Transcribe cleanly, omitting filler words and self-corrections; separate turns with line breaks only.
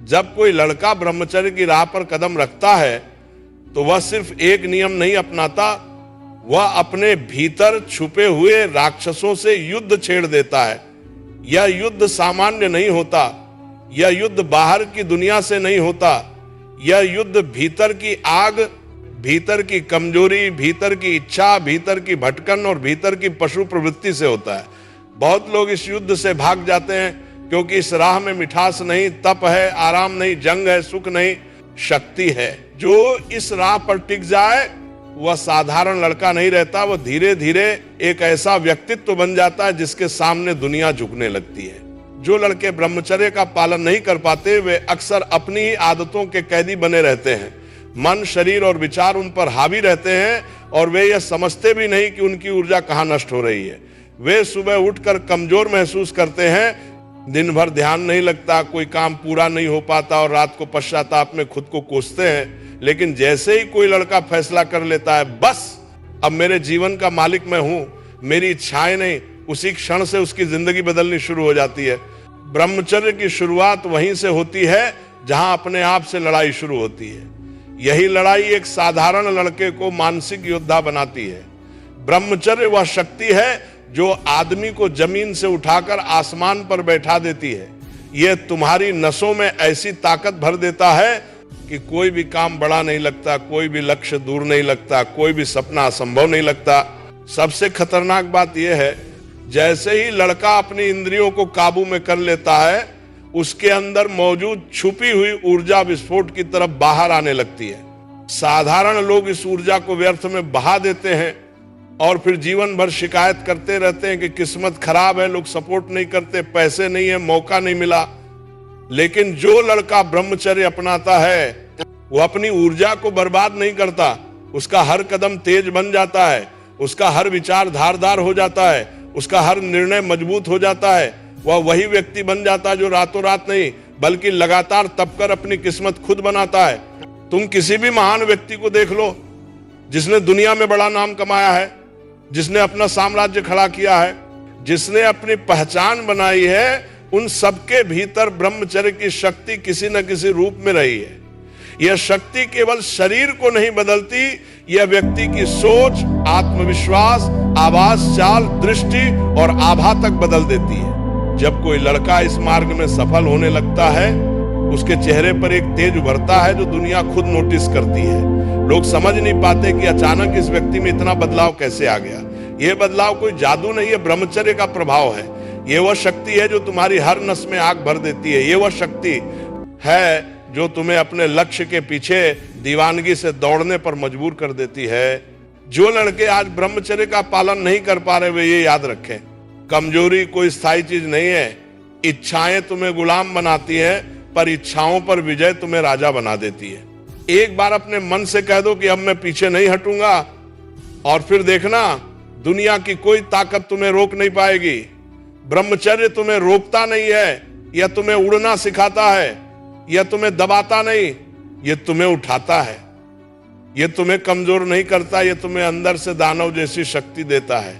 जब कोई लड़का ब्रह्मचर्य की राह पर कदम रखता है तो वह सिर्फ एक नियम नहीं अपनाता, वह अपने भीतर छुपे हुए राक्षसों से युद्ध छेड़ देता है। यह युद्ध सामान्य नहीं होता, यह युद्ध बाहर की दुनिया से नहीं होता, यह युद्ध भीतर की आग, भीतर की कमजोरी, भीतर की इच्छा, भीतर की भटकन और भीतर की पशु प्रवृत्ति से होता है। बहुत लोग इस युद्ध से भाग जाते हैं क्योंकि इस राह में मिठास नहीं, तप है, आराम नहीं, जंग है, सुख नहीं, शक्ति है। जो इस राह पर टिक जाए वह साधारण लड़का नहीं रहता, वह धीरे धीरे एक ऐसा व्यक्तित्व बन जाता है जिसके सामने दुनिया झुकने लगती है। जो लड़के ब्रह्मचर्य का पालन नहीं कर पाते वे अक्सर अपनी ही आदतों के कैदी बने रहते हैं। मन, शरीर और विचार उन पर हावी रहते हैं और वे यह समझते भी नहीं कि उनकी ऊर्जा कहाँ नष्ट हो रही है। वे सुबह उठकर कमजोर महसूस करते हैं, दिन भर ध्यान नहीं लगता, कोई काम पूरा नहीं हो पाता और रात को पश्चाताप में खुद को कोसते हैं। लेकिन जैसे ही कोई लड़का फैसला कर लेता है, बस अब मेरे जीवन का मालिक मैं हूं, मेरी इच्छाएं नहीं, उसी क्षण से उसकी जिंदगी बदलनी शुरू हो जाती है। ब्रह्मचर्य की शुरुआत वहीं से होती है जहां अपने आप से लड़ाई शुरू होती है। यही लड़ाई एक साधारण लड़के को मानसिक योद्धा बनाती है। ब्रह्मचर्य वह शक्ति है जो आदमी को जमीन से उठाकर आसमान पर बैठा देती है। यह तुम्हारी नसों में ऐसी ताकत भर देता है कि कोई भी काम बड़ा नहीं लगता, कोई भी लक्ष्य दूर नहीं लगता, कोई भी सपना असंभव नहीं लगता। सबसे खतरनाक बात यह है, जैसे ही लड़का अपनी इंद्रियों को काबू में कर लेता है, उसके अंदर मौजूद छुपी हुई ऊर्जा विस्फोट की तरफ बाहर आने लगती है। साधारण लोग इस ऊर्जा को व्यर्थ में बहा देते हैं और फिर जीवन भर शिकायत करते रहते हैं कि किस्मत खराब है, लोग सपोर्ट नहीं करते, पैसे नहीं है, मौका नहीं मिला। लेकिन जो लड़का ब्रह्मचर्य अपनाता है वो अपनी ऊर्जा को बर्बाद नहीं करता, उसका हर कदम तेज बन जाता है, उसका हर विचार धारदार हो जाता है, उसका हर निर्णय मजबूत हो जाता है। वह वही व्यक्ति बन जाता है जो रातों रात नहीं बल्कि लगातार तप कर अपनी किस्मत खुद बनाता है। तुम किसी भी महान व्यक्ति को देख लो जिसने दुनिया में बड़ा नाम कमाया है, जिसने अपना साम्राज्य खड़ा किया है, जिसने अपनी पहचान बनाई है, उन सबके भीतर ब्रह्मचर्य की शक्ति किसी न किसी रूप में रही है। यह शक्ति केवल शरीर को नहीं बदलती, यह व्यक्ति की सोच, आत्मविश्वास, आवाज, चाल, दृष्टि और आभा तक बदल देती है। जब कोई लड़का इस मार्ग में सफल होने लगता है, उसके चेहरे पर एक तेज उभरता है जो दुनिया खुद नोटिस करती है। लोग समझ नहीं पाते कि अचानक इस व्यक्ति में इतना बदलाव कैसे आ गया। यह बदलाव कोई जादू नहीं है, ब्रह्मचर्य का प्रभाव है। ये वह शक्ति है जो तुम्हारी हर नस में आग भर देती है। ये वह शक्ति है जो तुम्हें अपने लक्ष्य के पीछे दीवानगी से दौड़ने पर मजबूर कर देती है। जो लड़के आज ब्रह्मचर्य का पालन नहीं कर पा रहे वे ये याद रखें, कमजोरी कोई स्थायी चीज नहीं है। इच्छाएं तुम्हें गुलाम बनाती हैं, पर इच्छाओं पर विजय तुम्हें राजा बना देती है। एक बार अपने मन से कह दो कि अब मैं पीछे नहीं हटूंगा, और फिर देखना दुनिया की कोई ताकत तुम्हें रोक नहीं पाएगी। ब्रह्मचर्य तुम्हें रोकता नहीं है, यह तुम्हें उड़ना सिखाता है, यह तुम्हें दबाता नहीं, यह तुम्हें उठाता है। यह तुम्हें कमजोर नहीं करता, यह तुम्हें अंदर से दानव जैसी शक्ति देता है।